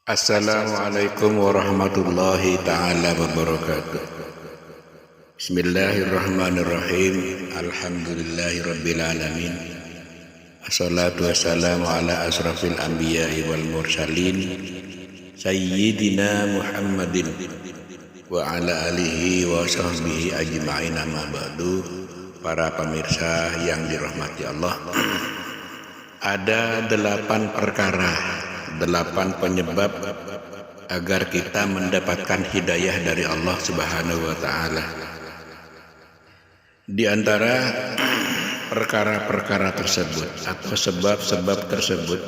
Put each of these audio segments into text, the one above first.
Assalamualaikum warahmatullahi ta'ala wabarakatuh. Bismillahirrahmanirrahim. Alhamdulillahi rabbil alamin. Assalatu wassalamu ala asrafil anbiya'i wal mursalin Sayyidina Muhammadin wa ala alihi wa sahbihi ajma'in, amma ba'du. Para pemirsa yang dirahmati Allah, ada 8 perkara, 8 penyebab agar kita mendapatkan hidayah dari Allah Subhanahu wa Ta'ala. Di antara perkara-perkara tersebut atau sebab-sebab tersebut,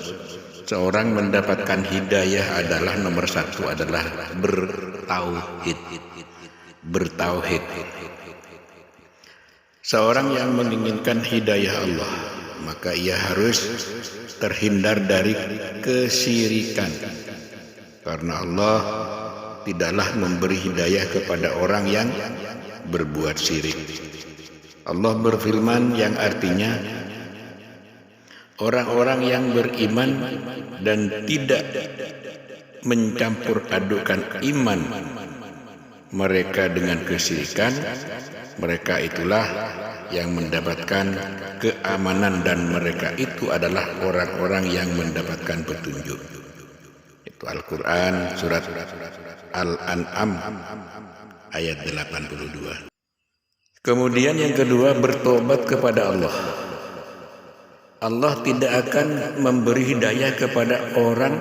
seorang mendapatkan hidayah adalah nomor 1 adalah bertauhid. Bertauhid. Seorang yang menginginkan hidayah Allah, maka ia harus terhindar dari kesyirikan, karena Allah tidaklah memberi hidayah kepada orang yang berbuat syirik. Allah berfirman yang artinya, orang-orang yang beriman dan tidak mencampur adukan iman mereka dengan kesyirikan, mereka itulah yang mendapatkan keamanan, dan mereka itu adalah orang-orang yang mendapatkan petunjuk. Itu Al-Quran surat Al-An'am ayat 82. Kemudian yang kedua, bertobat kepada Allah. Allah tidak akan memberi hidayah kepada orang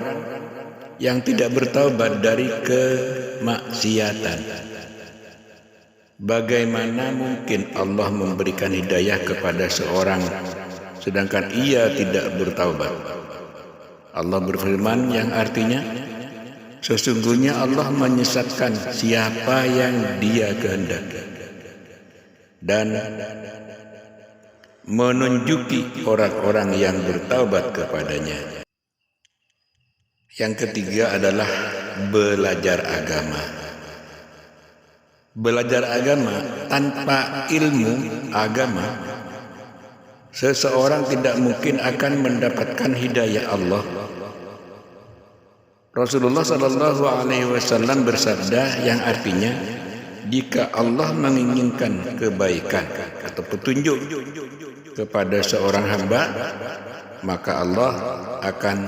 yang tidak bertaubat dari kemaksiatan. Bagaimana mungkin Allah memberikan hidayah kepada seorang sedangkan ia tidak bertaubat? Allah berfirman yang artinya, sesungguhnya Allah menyesatkan siapa yang Dia kehendaki dan menunjuki orang-orang yang bertaubat kepadanya. Yang ketiga adalah belajar agama. Belajar agama, tanpa ilmu agama, seseorang tidak mungkin akan mendapatkan hidayah Allah. Rasulullah SAW bersabda yang artinya, jika Allah menginginkan kebaikan atau petunjuk kepada seorang hamba, maka Allah akan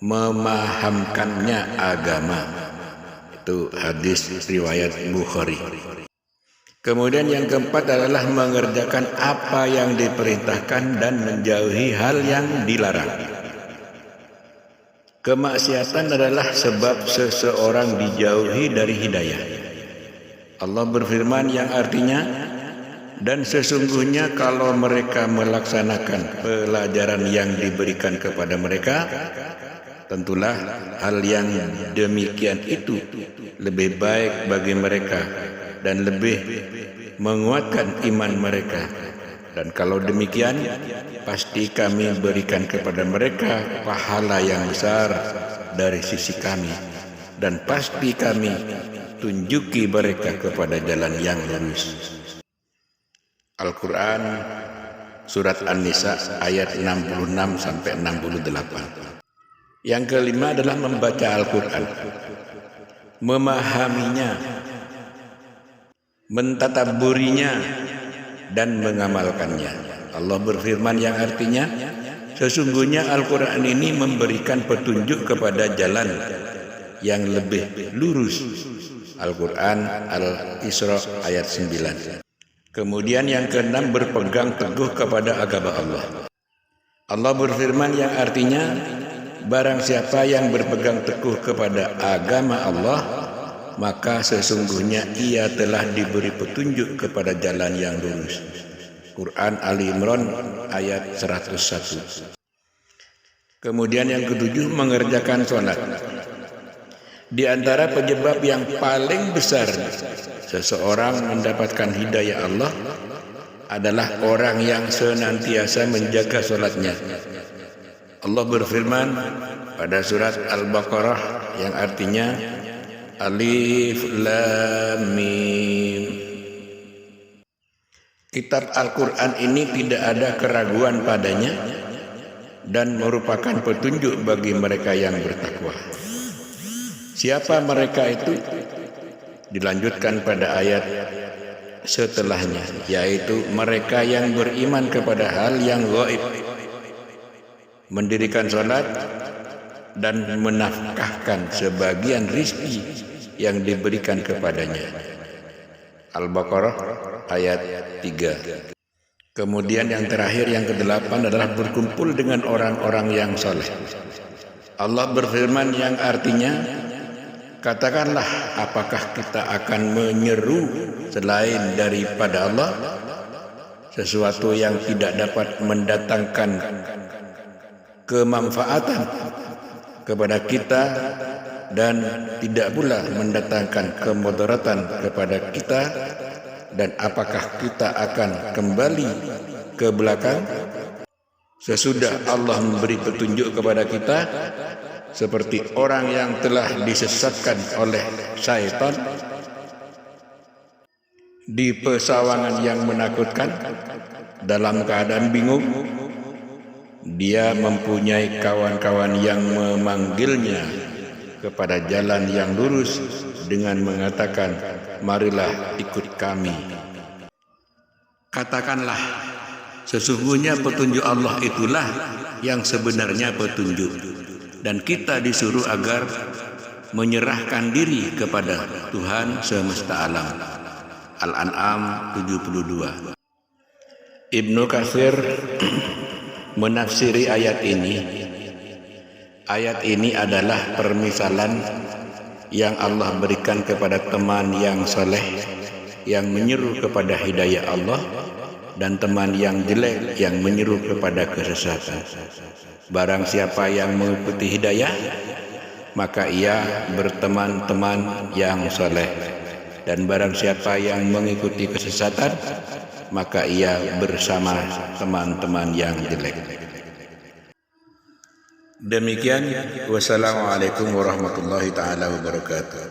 memahamkannya agama. Itu hadis riwayat Bukhari. Kemudian yang keempat adalah mengerjakan apa yang diperintahkan dan menjauhi hal yang dilarang. Kemaksiatan adalah sebab seseorang dijauhi dari hidayah. Allah berfirman yang artinya, dan sesungguhnya kalau mereka melaksanakan pelajaran yang diberikan kepada mereka, tentulah hal yang demikian itu lebih baik bagi mereka dan lebih menguatkan iman mereka. Dan kalau demikian, pasti kami berikan kepada mereka pahala yang besar dari sisi kami, dan pasti kami tunjuki mereka kepada jalan yang lurus. Al-Quran surat An-Nisa ayat 66 sampai 68. Yang kelima adalah membaca Al-Quran, memahaminya, mentadabburinya, dan mengamalkannya. Allah berfirman yang artinya, sesungguhnya Al-Quran ini memberikan petunjuk kepada jalan yang lebih lurus. Al-Quran Al-Isra ayat 9. Kemudian yang keenam, berpegang teguh kepada agama Allah. Allah berfirman yang artinya, barang siapa yang berpegang teguh kepada agama Allah, maka sesungguhnya ia telah diberi petunjuk kepada jalan yang lurus. Quran Ali Imran ayat 101. Kemudian yang ketujuh, mengerjakan sholat. Di antara penyebab yang paling besar seseorang mendapatkan hidayah Allah adalah orang yang senantiasa menjaga sholatnya. Allah berfirman pada surat Al-Baqarah yang artinya Alif Lam Mim. Kitab Al-Quran ini tidak ada keraguan padanya dan merupakan petunjuk bagi mereka yang bertakwa. Siapa mereka itu? Dilanjutkan pada ayat setelahnya, yaitu mereka yang beriman kepada hal yang gaib, mendirikan salat dan menafkahkan sebagian rizki yang diberikan kepadanya. Al-Baqarah ayat 3. Kemudian yang terakhir, yang ke-8 adalah berkumpul dengan orang-orang yang soleh. Allah berfirman yang artinya, katakanlah, apakah kita akan menyeru selain daripada Allah sesuatu yang tidak dapat mendatangkan kemanfaatan kepada kita dan tidak pula mendatangkan kemudaratan kepada kita, dan apakah kita akan kembali ke belakang sesudah Allah memberi petunjuk kepada kita, seperti orang yang telah disesatkan oleh syaitan di pesawangan yang menakutkan dalam keadaan bingung. Dia mempunyai kawan-kawan yang memanggilnya kepada jalan yang lurus dengan mengatakan, marilah ikut kami. Katakanlah, sesungguhnya petunjuk Allah itulah yang sebenarnya petunjuk, dan kita disuruh agar menyerahkan diri kepada Tuhan semesta alam. Al-An'am 72. Ibnu Katsir menafsiri ayat ini. Ayat ini adalah permisalan yang Allah berikan kepada teman yang soleh, yang menyeru kepada hidayah Allah, dan teman yang jelek yang menyeru kepada kesesatan. Barang siapa yang mengikuti hidayah, maka ia berteman-teman yang soleh, dan barang siapa yang mengikuti kesesatan, maka ia bersama teman-teman yang jelek. Demikian, wassalamualaikum warahmatullahi taala wabarakatuh.